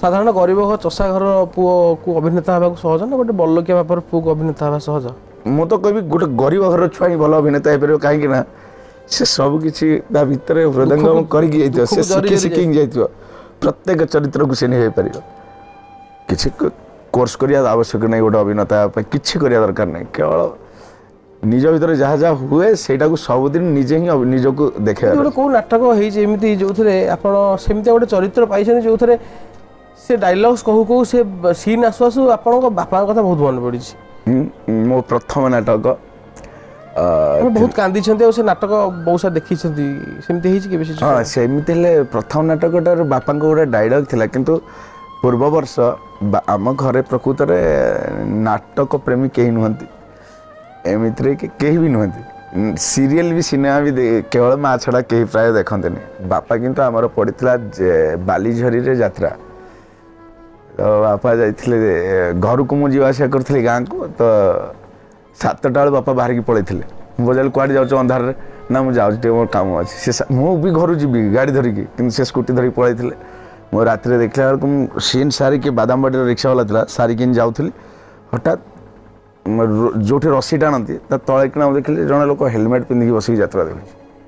साधारण गरीब घर चषा घर पुओ को अभिनेता हवा सहज ना गोटे बल्लकिया बापर पुओ को अभिनेता हवा सहज मु तो कहबी गोटे गरीब घर छुआ ही भल अभिनेता हो पार कहीं ना से सब किसी भितर हृदयंगम करके शिखी शिखी जाइए प्रत्येक चरित्र को सी नहीं पार किसी कोर्स करने आवश्यक नहीं गोटे अभिनेता किसी करने दरकार नहीं केवल निज भर जहाँ जहाँ हुए सेटा को सबुदिन निजे ही निज को देखे गोटे कौ नाटक होती जो सेमती गोटे चरित्र पाई जो से डायलॉग्स कहू कहू से सीन आसु आसु आपण बापा कथा बहुत मन पड़ी मो प्रथम नाटक बहुत कांदी से नाटक बहुत सारा देखी सेमती हाँ सेमती प्रथम नाटकटार बापा गोटे डायलॉग थिला किंतु पूर्व वर्ष आम घरे प्रकृत नाटक प्रेमी कहीं नुहंती एमित्रे कहीं भी नुहंती सीरियल भी सिनेमा भी केवल माँ छड़ा कहीं प्राय देखते नहीं बापा किंतु आमर पड़ता बालीझरी रे यात्रा तो बापा जाइए घर को मुझे आसा करी गाँ को तो 7टा बेल बापा बाहर की पलैते बजारे कौड़े जाऊँ अंधार ना मुझे जाऊँ मोर कम अच्छे मुझे घर जी गाड़ी धरिकी कि स्कूटी धरिक पलैते मो रात देखला बेलू सीन सारिकी बादामबाड़ी रिक्शा वाला था सारिकी जाऊँगी हठात जो रसी टाणती तले किना देखिए जड़े लोक हेलमेट पिंधिकी बसिक यात्रा देखुची